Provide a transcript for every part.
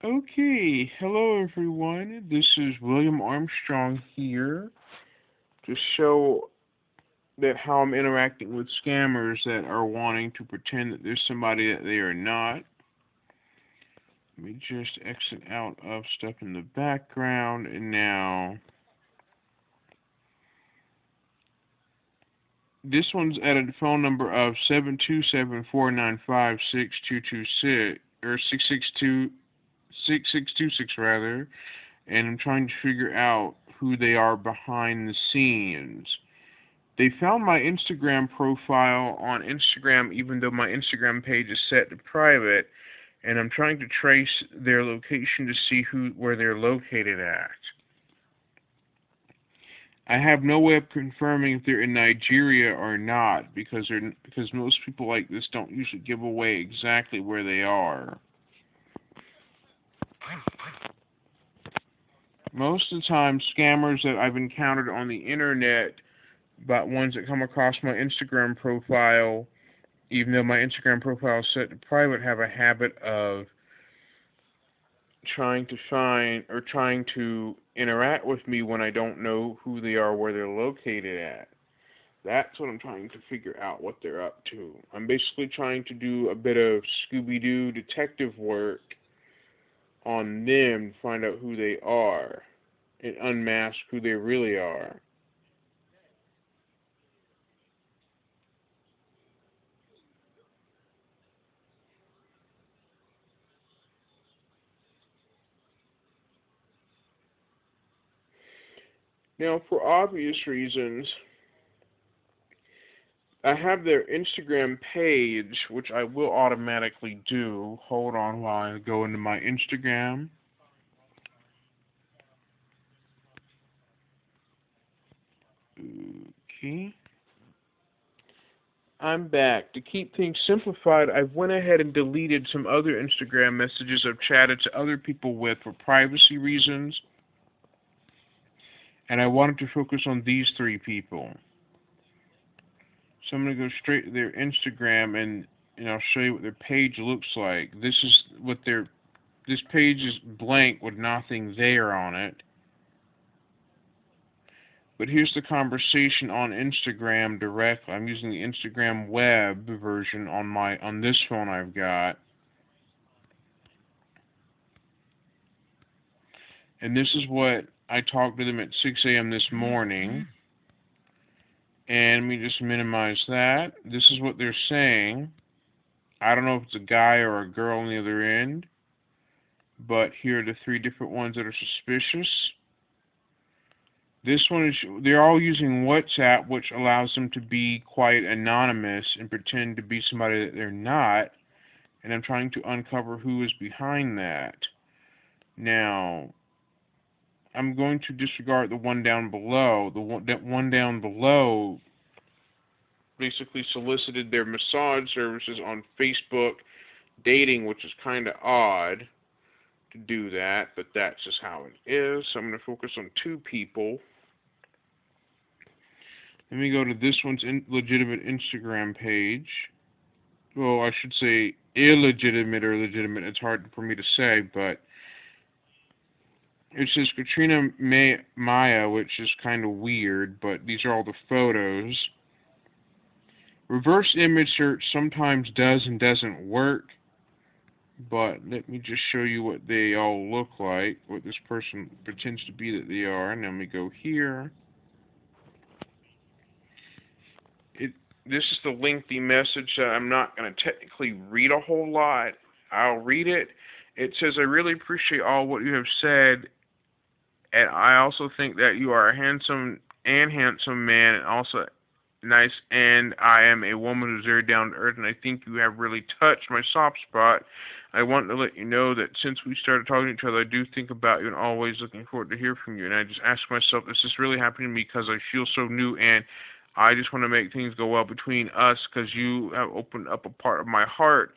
Okay, hello everyone. This is William Armstrong here to show that how I'm interacting with scammers that are wanting to pretend that there's somebody that they are not. Let me just exit out of stuff in the background, and now this one's at a phone number of 727-495-6226 or 6626 rather, and I'm trying to figure out who they are behind the scenes. They found my Instagram profile on Instagram, even though my Instagram page is set to private, and I'm trying to trace their location to see where they're located at. I have no way of confirming if they're in Nigeria or not, because most people like this don't usually give away exactly where they are. Most of the time, scammers that I've encountered on the internet, but ones that come across my Instagram profile, even though my Instagram profile is set to private, have a habit of trying to interact with me when I don't know who they are, where they're located at. That's what I'm trying to figure out what they're up to. I'm basically trying to do a bit of Scooby-Doo detective work on them to find out who they are and unmask who they really are. Now, for obvious reasons, I have their Instagram page, which I will automatically do. Hold on while I go into my Instagram. Okay. I'm back. To keep things simplified, I've went ahead and deleted some other Instagram messages I've chatted to other people with for privacy reasons, and I wanted to focus on these three people. So I'm going to go straight to their Instagram and I'll show you what their page looks like. This page is blank with nothing there on it. But here's the conversation on Instagram directly. I'm using the Instagram web version on this phone I've got. And this is what I talked to them at 6 a.m. this morning. And let me just minimize that. This is what they're saying. I don't know if it's a guy or a girl on the other end, but here are the three different ones that are suspicious. They're all using WhatsApp, which allows them to be quite anonymous and pretend to be somebody that they're not, and I'm trying to uncover who is behind that. Now, I'm going to disregard the one down below. That one down below basically solicited their massage services on Facebook dating, which is kind of odd to do that, but that's just how it is. So I'm going to focus on two people. Let me go to this one's legitimate Instagram page. Well, I should say illegitimate or legitimate. It's hard for me to say, but it says Katrina Maya, which is kind of weird, but these are all the photos. Reverse image search sometimes does and doesn't work, but let me just show you what they all look like, what this person pretends to be that they are, and then we go here. This is the lengthy message that I'm not going to technically read a whole lot. I'll read it. It says, I really appreciate all what you have said, and I also think that you are a handsome man, and also nice, and I am a woman who's very down to earth, and I think you have really touched my soft spot. I want to let you know that since we started talking to each other, I do think about you and always looking forward to hear from you. And I just ask myself, is this really happening to me because I feel so new, and I just want to make things go well between us because you have opened up a part of my heart,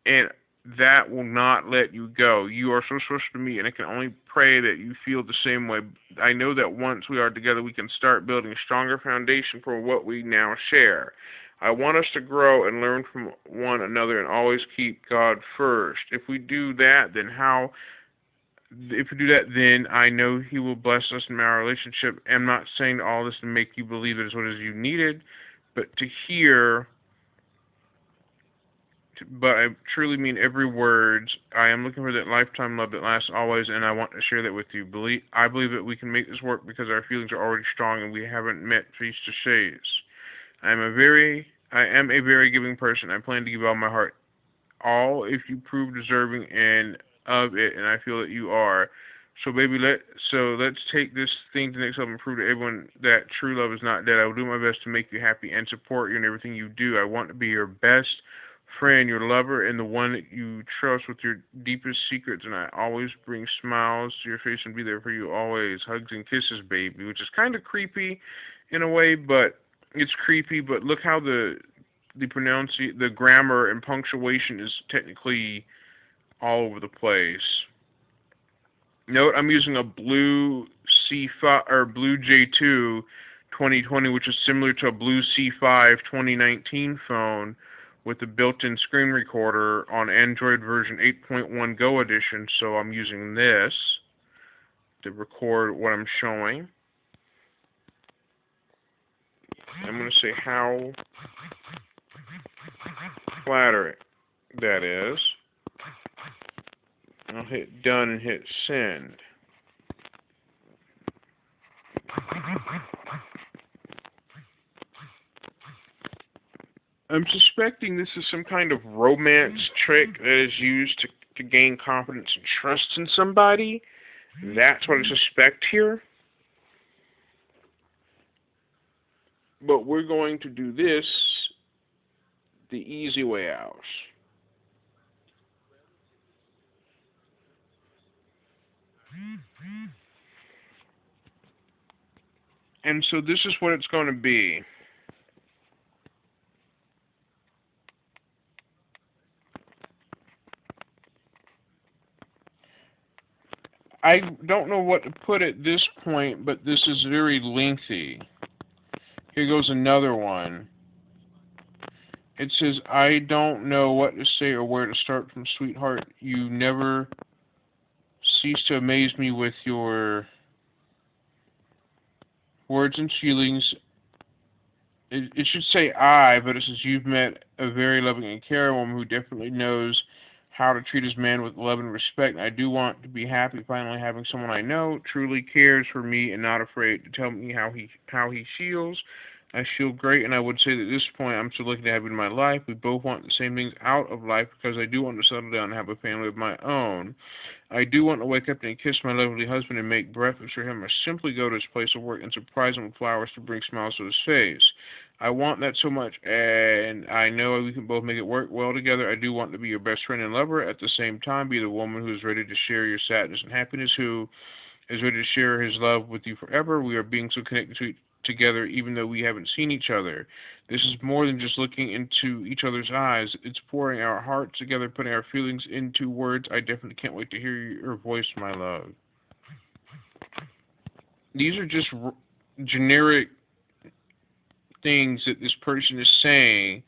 and that will not let you go. You are so special to me, and I can only pray that you feel the same way. I know that once we are together, we can start building a stronger foundation for what we now share. I want us to grow and learn from one another and always keep God first. If we do that, then I know He will bless us in our relationship. I'm not saying all this to make you believe it is what it is you needed, but to hear. But I truly mean every word. I am looking for that lifetime love that lasts always, and I want to share that with you. I believe that we can make this work because our feelings are already strong and we haven't met face to face. I am a very giving person. I plan to give all my heart, all if you prove deserving and of it, and I feel that you are. So baby, let's take this thing to the next level and prove to everyone that true love is not dead. I will do my best to make you happy and support you in everything you do. I want to be your best friend, your lover, and the one that you trust with your deepest secrets, and I always bring smiles to your face and be there for you always. Hugs and kisses, baby, which is kind of creepy in a way, but it's creepy, but look how the grammar and punctuation is technically all over the place. Note I'm using a blue C5 or blue J2 2020, which is similar to a blue C5 2019 phone with a built-in screen recorder on Android version 8.1 Go edition. So I'm using this to record what I'm showing. I'm going to say how flattering that is. I'll hit done and hit send. I'm suspecting this is some kind of romance trick that is used to gain confidence and trust in somebody. That's what I suspect here. But we're going to do this the easy way out. And so this is what it's going to be. I don't know what to put at this point, but this is very lengthy. Here goes another one. It says, I don't know what to say or where to start from, sweetheart. You never cease to amaze me with your words and feelings. It should say I, but it says you've met a very loving and caring woman who definitely knows how to treat his man with love and respect. I do want to be happy finally having someone I know truly cares for me and not afraid to tell me how he feels. I feel great, and I would say that at this point I'm still lucky to have you in my life. We both want the same things out of life because I do want to settle down and have a family of my own. I do want to wake up and kiss my lovely husband and make breakfast for him, or simply go to his place of work and surprise him with flowers to bring smiles to his face. I want that so much, and I know we can both make it work well together. I do want to be your best friend and lover at the same time, be the woman who is ready to share your sadness and happiness, who is ready to share his love with you forever. We are being so connected together even though we haven't seen each other. This is more than just looking into each other's eyes. It's pouring our hearts together, putting our feelings into words. I definitely can't wait to hear your voice, my love. These are just generic things that this person is saying,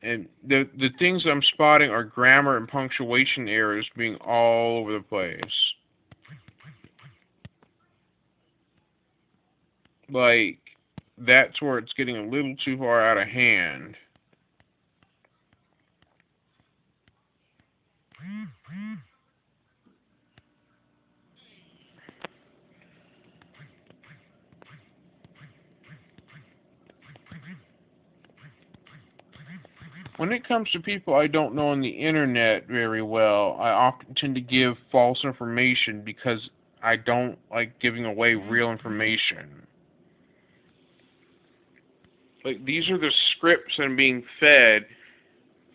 and the things I'm spotting are grammar and punctuation errors being all over the place. Like, that's where it's getting a little too far out of hand. When it comes to people I don't know on the internet very well, I often tend to give false information because I don't like giving away real information. Like, these are the scripts that I'm being fed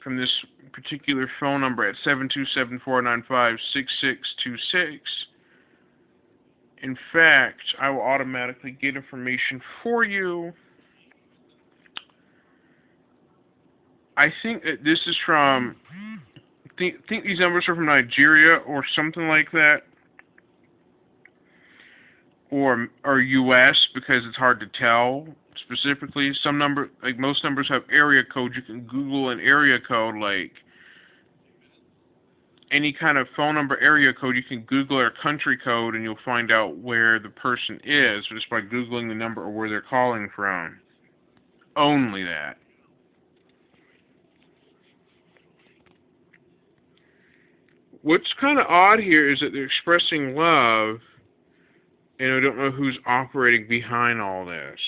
from this particular phone number at 727-495-6626. In fact, I will automatically get information for you. I think that this is from, think these numbers are from Nigeria or something like that. or US because it's hard to tell specifically. Some number, like most numbers, have area code. You can Google an area code, like any kind of phone number area code. You can Google their country code, and you'll find out where the person is just by Googling the number or where they're calling from. Only that. What's kind of odd here is that they're expressing love, and I don't know who's operating behind all this.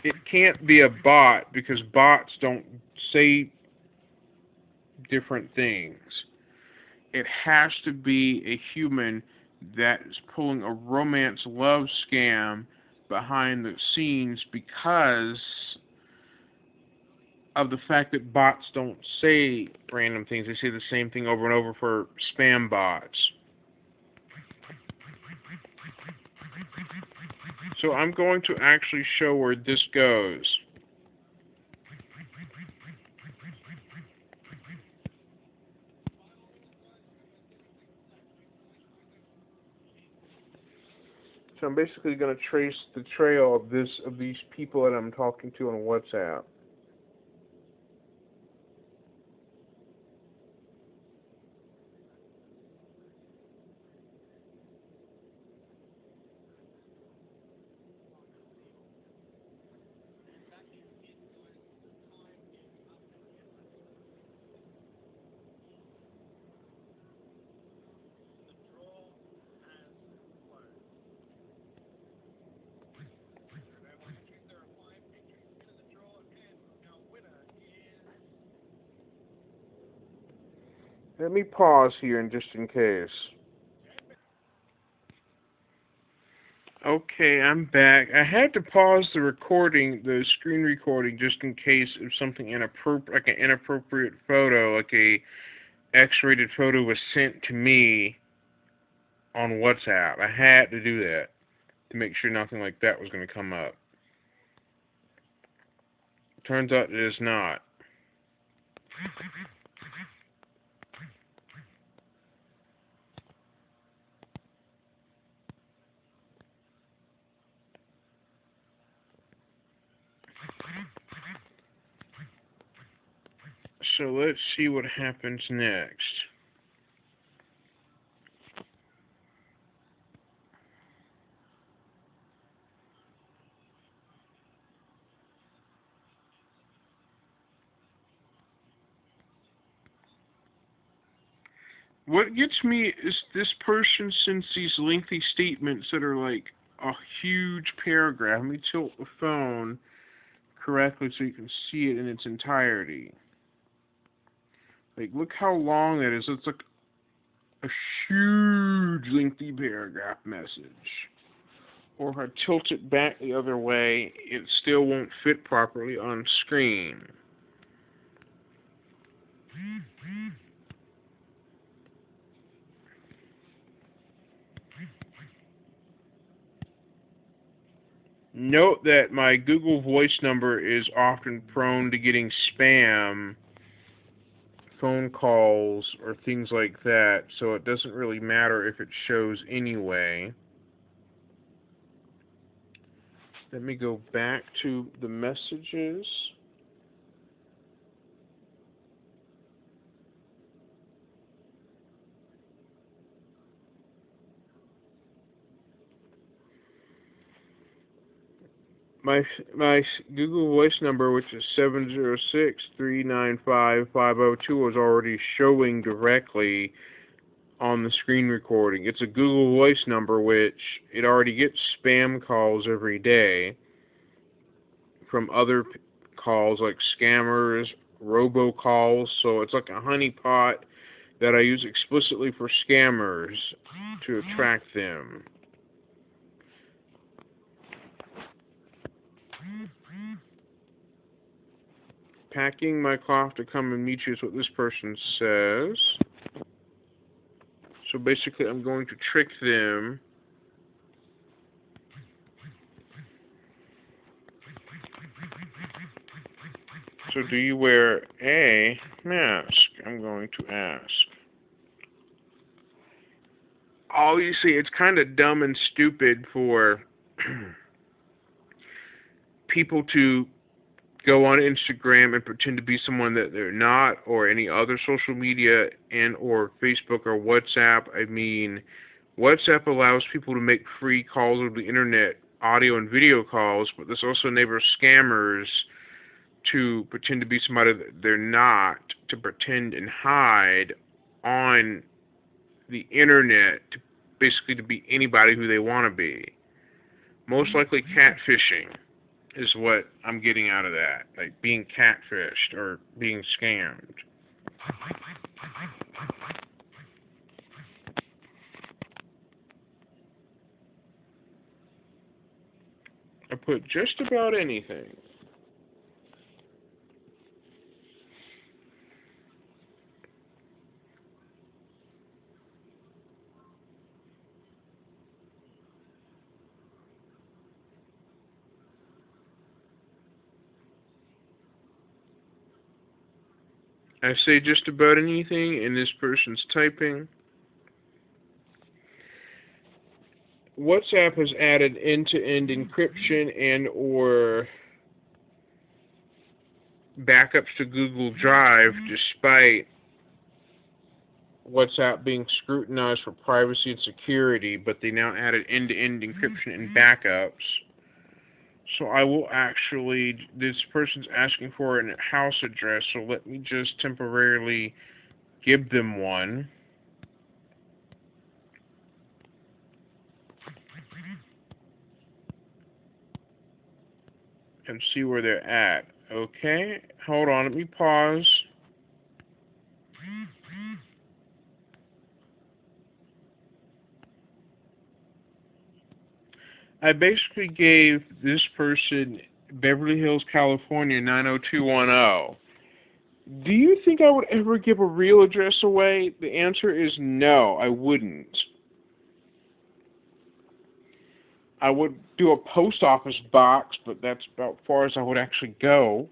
It can't be a bot because bots don't say different things. It has to be a human that is pulling a romance love scam behind the scenes because of the fact that bots don't say random things. They say the same thing over and over for spam bots. So I'm going to actually show where this goes. So I'm basically going to trace the trail of these people that I'm talking to on WhatsApp. Let me pause here and just in case. Okay, I'm back. I had to pause the recording, the screen recording, just in case of something inappropriate, like an inappropriate photo, like a X-rated photo was sent to me on WhatsApp. I had to do that to make sure nothing like that was going to come up. Turns out it is not. So let's see what happens next. What gets me is this person sends these lengthy statements that are like a huge paragraph. Let me tilt the phone correctly so you can see it in its entirety. Like, look how long that is. It's like a huge, lengthy paragraph message. Or if I tilt it back the other way, it still won't fit properly on screen. Note that my Google Voice number is often prone to getting spam phone calls or things like that, so it doesn't really matter if it shows anyway. Let me go back to the messages. My Google Voice number, which is 706-395-502, was already showing directly on the screen recording. It's a Google Voice number, which it already gets spam calls every day from other calls like scammers, robocalls. So it's like a honeypot that I use explicitly for scammers to attract them. Packing my cloth to come and meet you is what this person says. So basically, I'm going to trick them. So do you wear a mask? I'm going to ask. obviously it's kind of dumb and stupid for people to go on Instagram and pretend to be someone that they're not, or any other social media and or Facebook or WhatsApp. I mean, WhatsApp allows people to make free calls over the internet, audio and video calls, but this also enables scammers to pretend to be somebody that they're not, to pretend and hide on the internet, to basically to be anybody who they want to be. Most likely catfishing is what I'm getting out of that, like being catfished or being scammed. I put just about anything. I say just about anything, and this person's typing. WhatsApp has added end-to-end encryption and or backups to Google Drive, despite WhatsApp being scrutinized for privacy and security, but they now added end-to-end encryption and backups. So I will actually, this person's asking for a house address, so let me just temporarily give them one. And see where they're at. Okay, hold on, let me pause. I basically gave this person Beverly Hills, California 90210. Do you think I would ever give a real address away? The answer is no, I wouldn't. I would do a post office box, but that's about as far as I would actually go.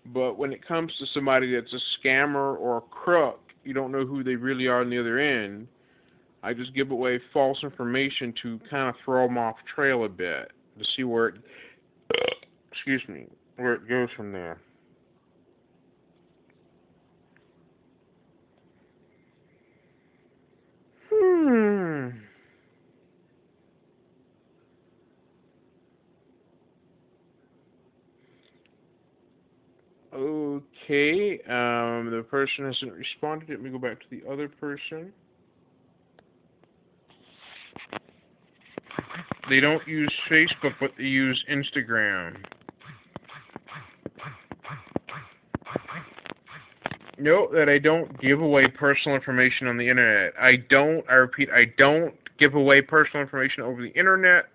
But when it comes to somebody that's a scammer or a crook, you don't know who they really are on the other end. I just give away false information to kind of throw them off trail a bit to see where it, where it goes from there. Okay, the person hasn't responded. Let me go back to the other person. They don't use Facebook, but they use Instagram. Note that I don't give away personal information on the internet. I repeat, I don't give away personal information over the internet,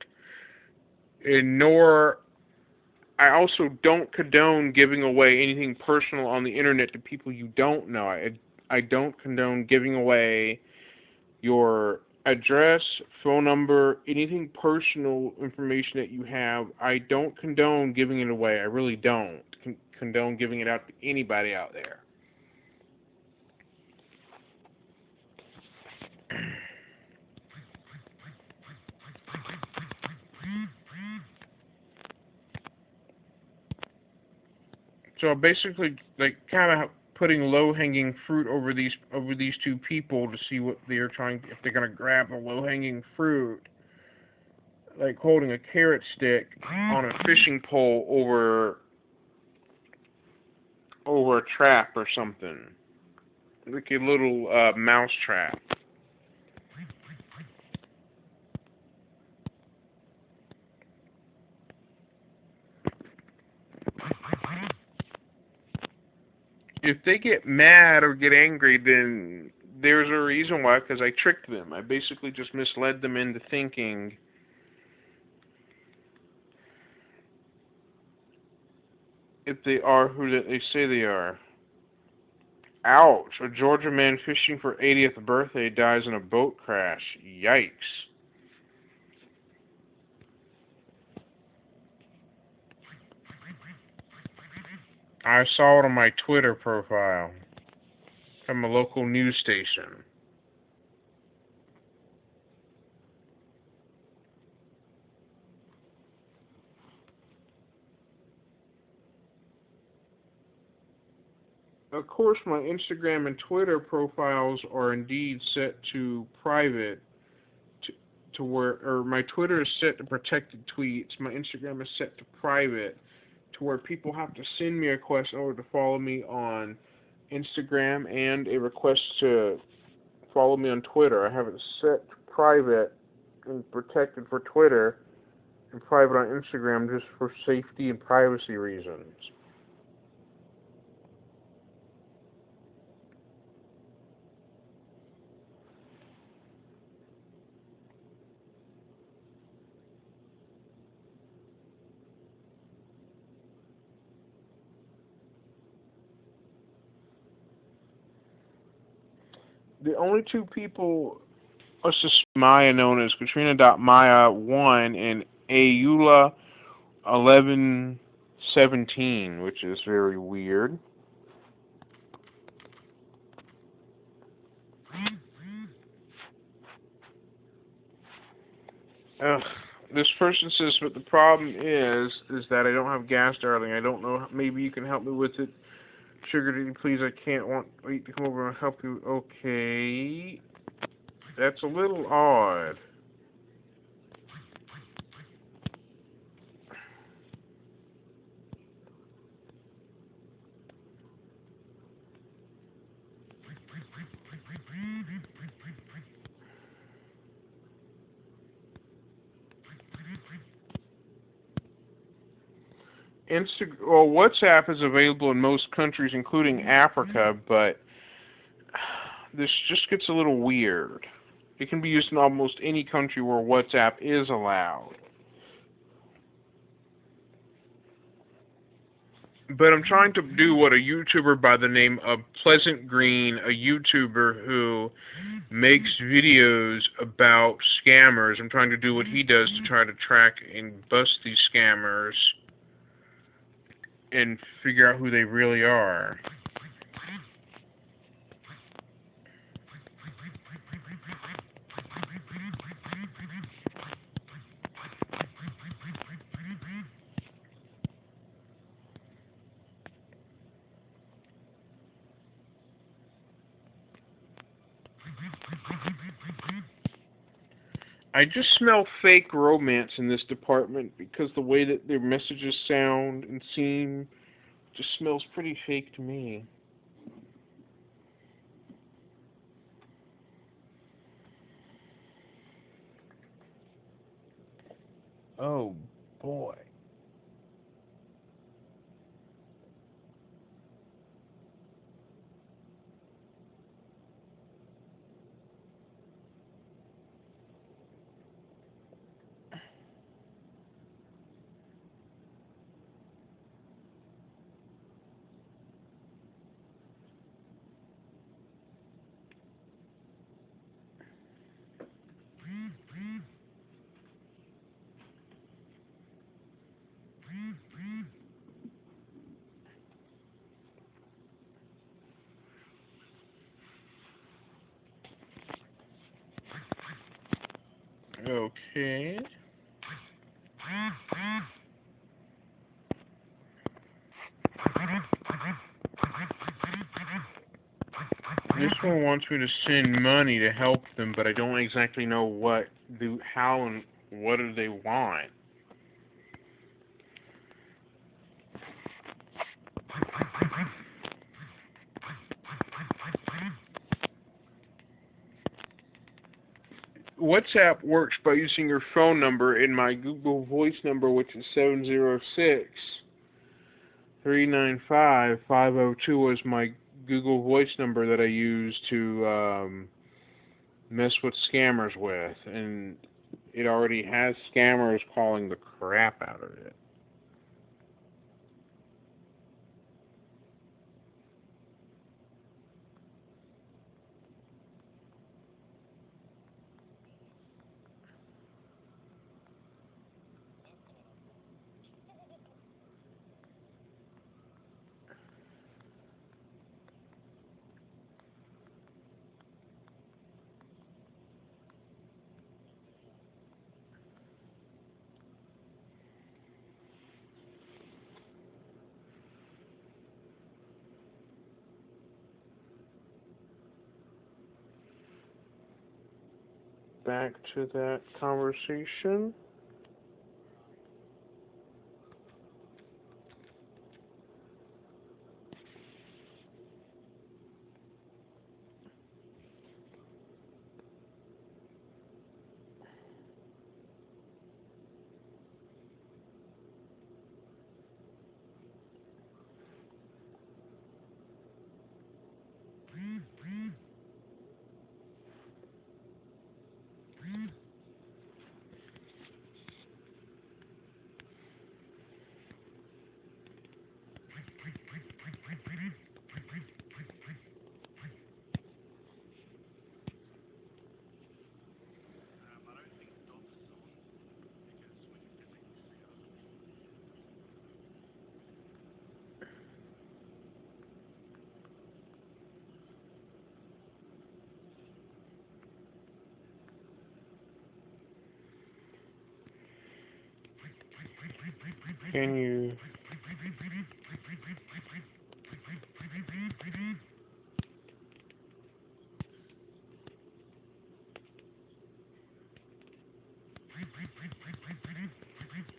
and nor, I also don't condone giving away anything personal on the internet to people you don't know. I don't condone giving away your address, phone number, anything personal information that you have. I don't condone giving it away. I really don't condone giving it out to anybody out there. So basically, like, kind of putting low-hanging fruit over these two people to see what they're trying, if they're gonna grab a low-hanging fruit, like holding a carrot stick on a fishing pole over a trap or something, like a little mouse trap. If they get mad or get angry, then there's a reason why, because I tricked them. I basically just misled them into thinking if they are who they say they are. Ouch! A Georgia man fishing for 80th birthday dies in a boat crash. Yikes. I saw it on my Twitter profile from a local news station. of course, my Instagram and Twitter profiles are indeed set to private, to where, or my Twitter is set to protected tweets. My Instagram is set to private, to where people have to send me a request in order to follow me on Instagram and a request to follow me on Twitter. I have it set to private and protected for Twitter and private on Instagram just for safety and privacy reasons. The only two people, let's just Maya, known as Katrina.Maya1 and Ayula1117, which is very weird. Ugh. This person says, but the problem is that I don't have gas, darling. I don't know. Maybe you can help me with it. Sugar Daddy, please. I can't wait to come over and help you. Okay. That's a little odd. WhatsApp is available in most countries, including Africa, but this just gets a little weird. It can be used in almost any country where WhatsApp is allowed. But I'm trying to do what a YouTuber by the name of Pleasant Green, a YouTuber who makes videos about scammers. I'm trying to do what he does to try to track and bust these scammers and figure out who they really are. I just smell fake romance in this department because the way that their messages sound and seem just smells pretty fake to me. Oh, boy. Okay. This one wants me to send money to help them, but I don't exactly know how, and what do they want. WhatsApp works by using your phone number and my Google Voice number, which is 706-395-502, is my Google Voice number that I use to mess with scammers with, and it already has scammers calling the crap out of it. back to that conversation. Can you...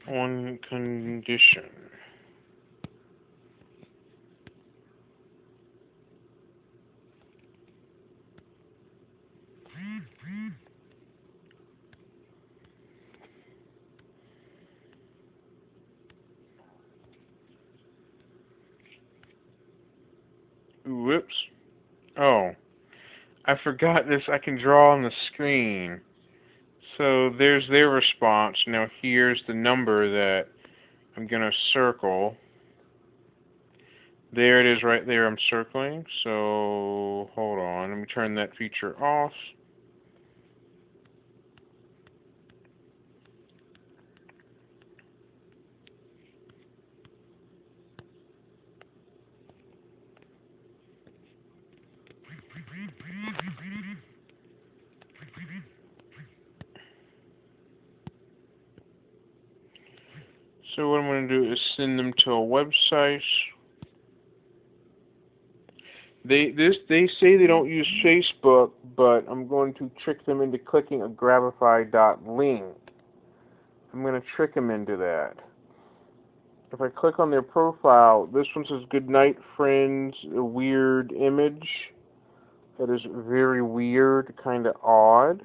On condition. Whoops. Oh, I forgot this. I can draw on the screen. So there's their response. Now here's the number that I'm going to circle. There it is right there. I'm circling. So hold on. Let me turn that feature off. So what I'm going to do is send them to a website. They say they don't use Facebook, but I'm going to trick them into clicking a Grabify.link. I'm going to trick them into that. If I click on their profile, this one says "Good night, friends." A weird image that is very weird, kind of odd.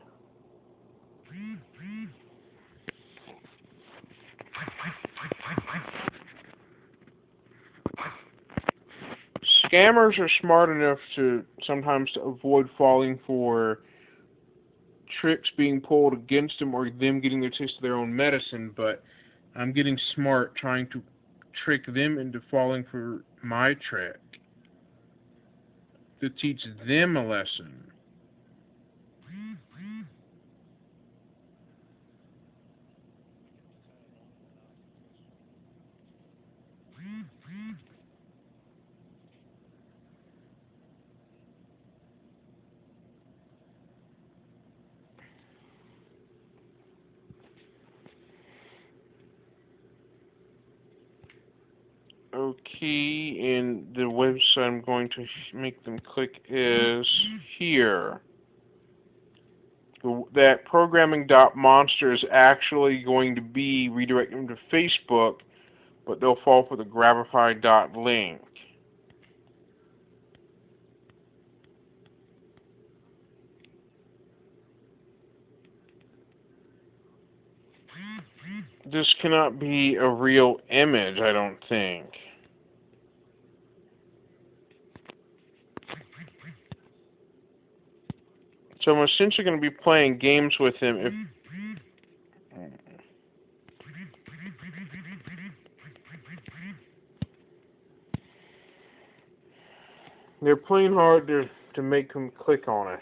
Scammers are smart enough to sometimes to avoid falling for tricks being pulled against them or them getting their taste of their own medicine, but I'm getting smart trying to trick them into falling for my trick to teach them a lesson. Okay, and the website I'm going to make them click is here. That programming.monster is actually going to be redirecting them to Facebook, but they'll fall for the Grabify.link. This cannot be a real image, I don't think. So I'm essentially going to be playing games with him if... They're playing hard to make him click on it.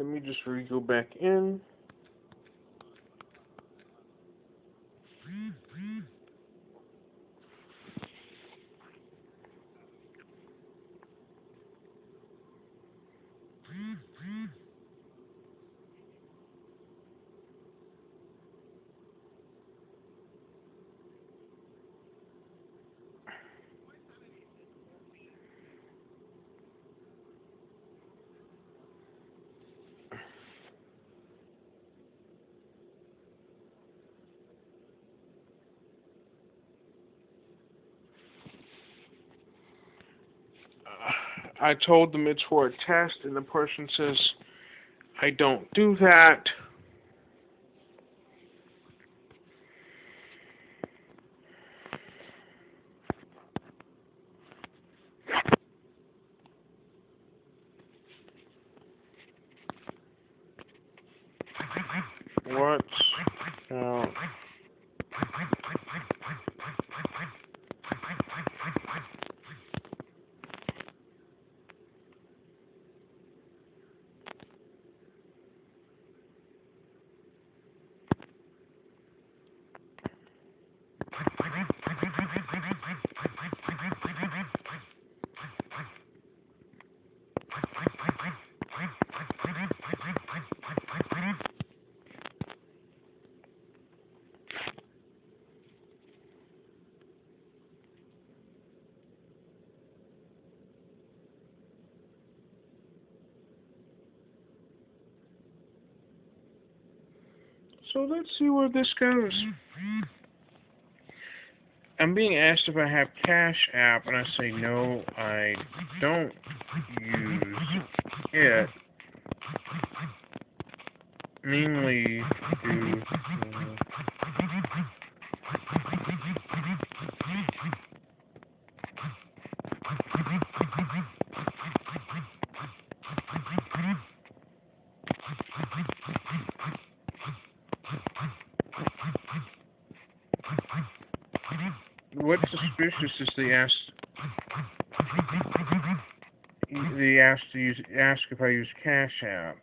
Let me just go back in. I told them it's for a test, and the person says, I don't do that. What? So let's see where this goes. I'm being asked if I have Cash App, and I say no, I don't use it. Mainly due what's suspicious is they asked if I use Cash App.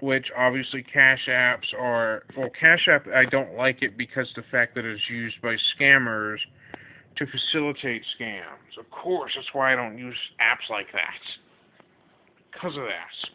Which obviously Cash Apps are, well, Cash App, I don't like it because the fact that it's used by scammers to facilitate scams. Of course, that's why I don't use apps like that. Because of that.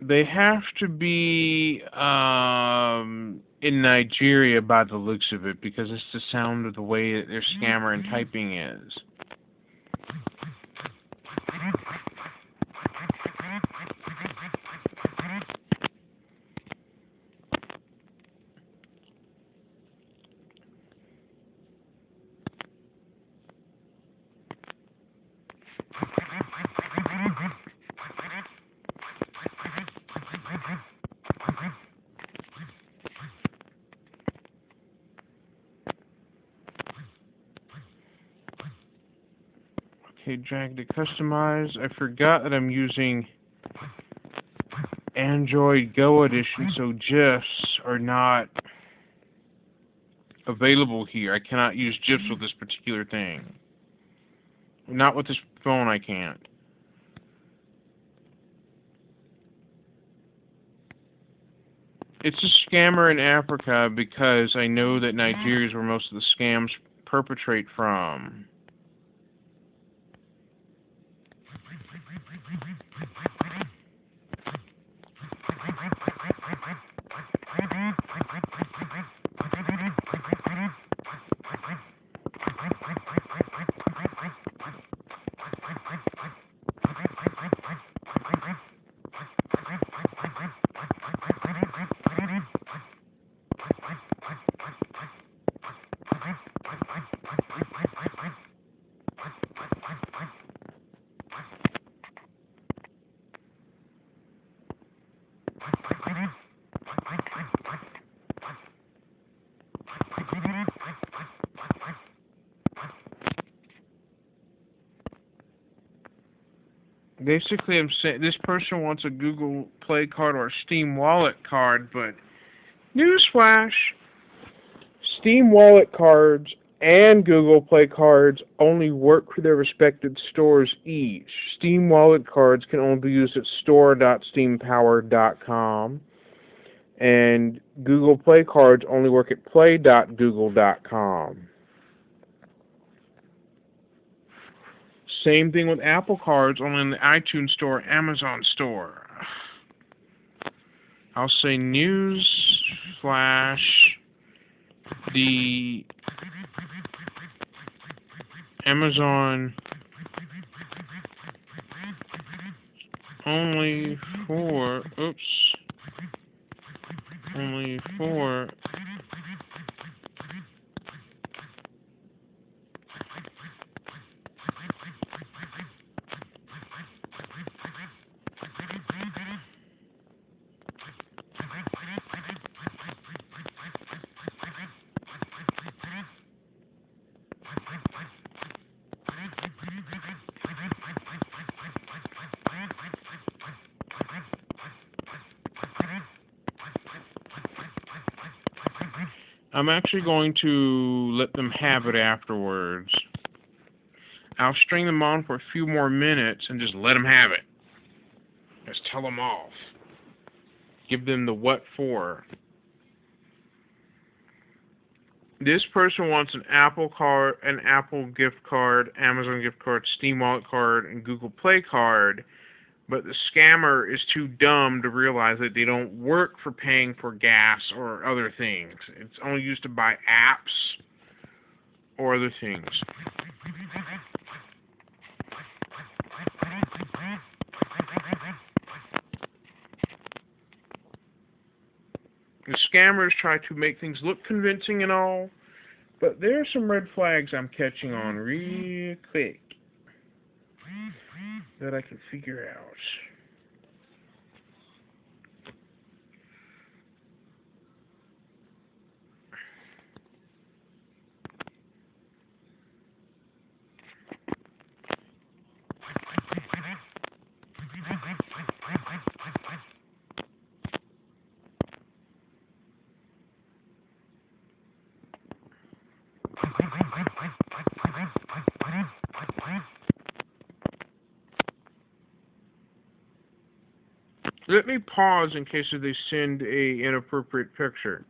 They have to be in Nigeria by the looks of it, because it's the sound of the way that their scammer and typing is. Okay, drag to customize. I forgot that I'm using Android Go Edition, so GIFs are not available here. I cannot use GIFs with this particular thing. Not with this phone, I can't. It's a scammer in Africa because I know that Nigeria is where most of the scams perpetrate from. Basically, I'm saying this person wants a Google Play card or a Steam Wallet card, but newsflash: Steam Wallet cards and Google Play cards only work for their respective stores each. Steam Wallet cards can only be used at store.steampower.com, and Google Play cards only work at play.google.com. Same thing with Apple cards, only in the iTunes Store, Amazon Store. I'll say news flash: the Amazon only for I'm actually going to let them have it afterwards. I'll string them on for a few more minutes and just let them have it. Just tell them off. Give them the what for. This person wants an Apple card, an Apple gift card, Amazon gift card, Steam Wallet card, and Google Play card, but the scammer is too dumb to realize that they don't work for paying for gas or other things. It's only used to buy apps or other things. The scammers try to make things look convincing and all, but there are some red flags I'm catching on real quick that I can figure out. Let me pause in case they send a inappropriate picture.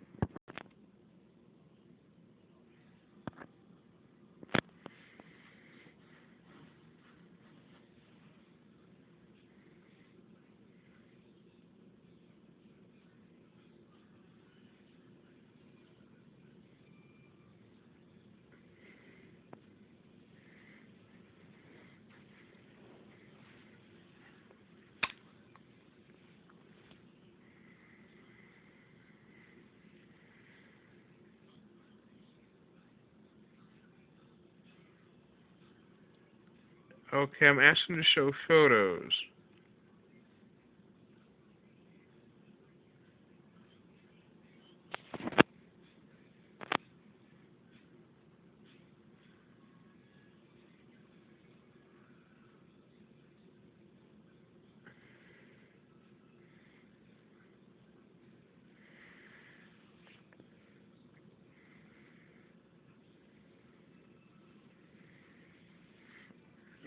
Okay, I'm asking to show photos.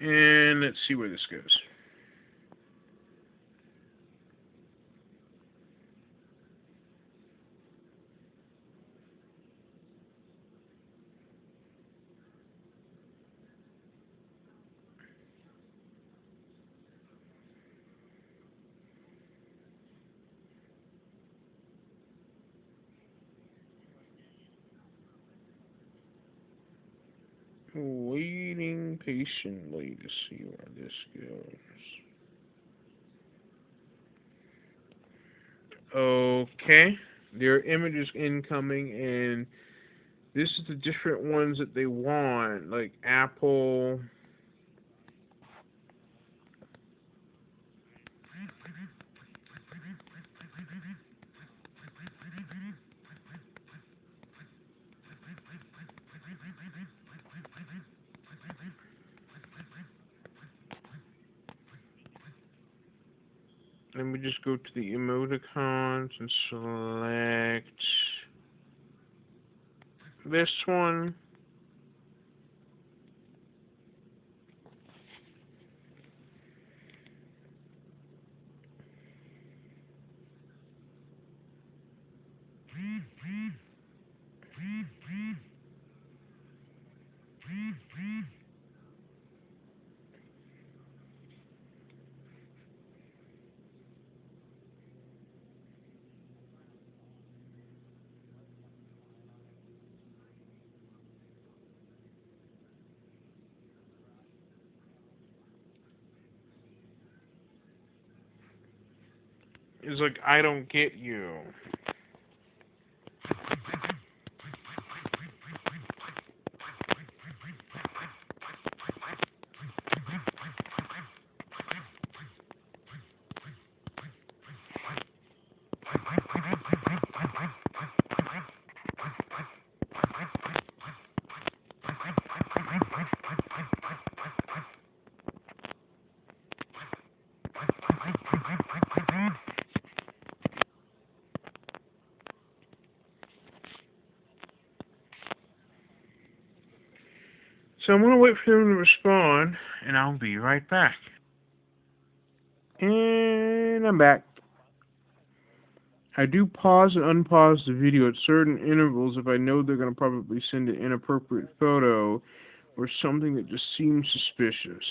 And let's see where this goes. Waiting patiently to see where this goes. Okay, there are images incoming, and this is the different ones that they want, like Apple. let me just go to the emoticons and select this one. It's like, I don't get you. So I'm going to wait for them to respond, and I'll be right back. And I'm back. I do pause and unpause the video at certain intervals if I know they're going to probably send an inappropriate photo or something that just seems suspicious.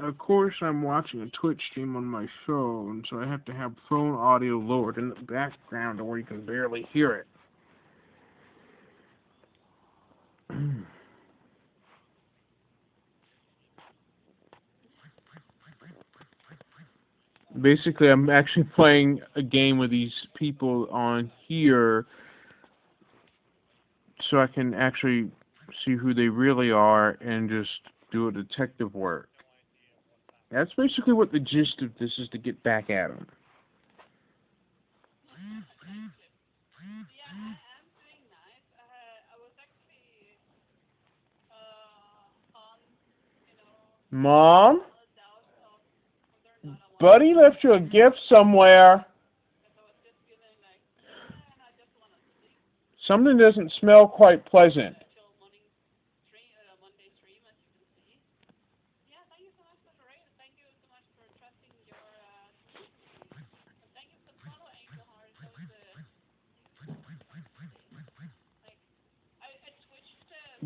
Of course, I'm watching a Twitch stream on my phone, so I have to have phone audio lowered in the background to where you can barely hear it. Basically, I'm actually playing a game with these people on here so I can actually see who they really are and just do a detective work. That's basically what the gist of this is, to get back at them. Mom? Buddy left you a gift somewhere. Something doesn't smell quite pleasant.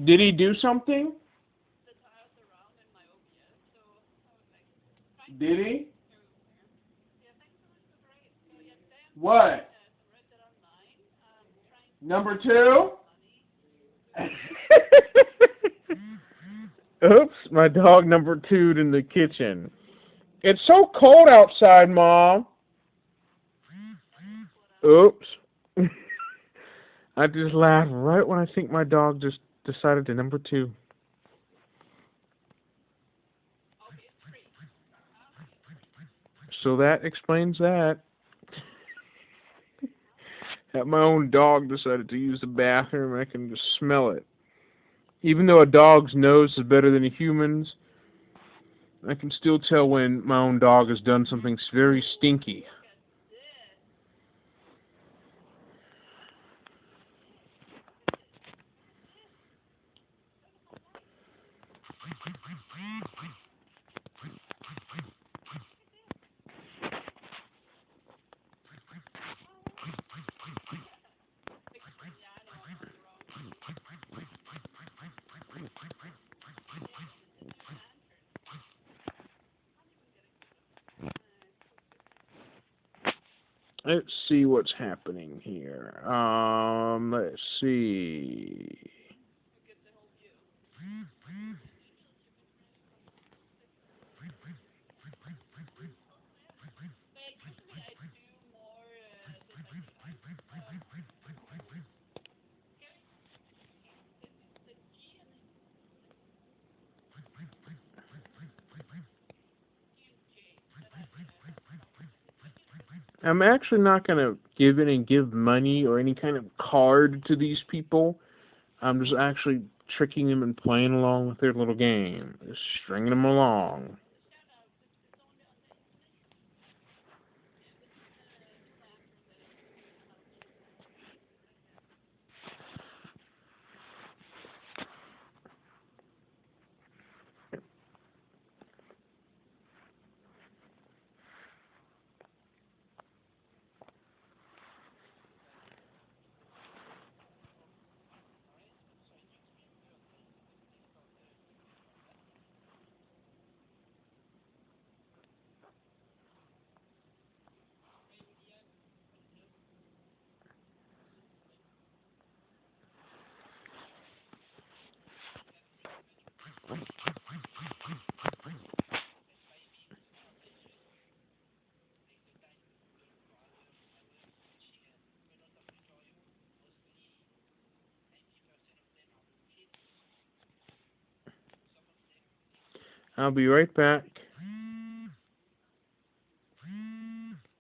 Did he do something? Did he? What? Number two? Oops, my dog number two'd in the kitchen. It's so cold outside, Mom. Oops. I just laughed right when I think my dog just decided to number two. So that explains that. That my own dog decided to use the bathroom, I can just smell it. Even though a dog's nose is better than a human's, I can still tell when my own dog has done something very stinky. Let's see what's happening here. Let's see. I'm actually not going to give money or any kind of card to these people. I'm just actually tricking them and playing along with their little game. Just stringing them along. I'll be right back.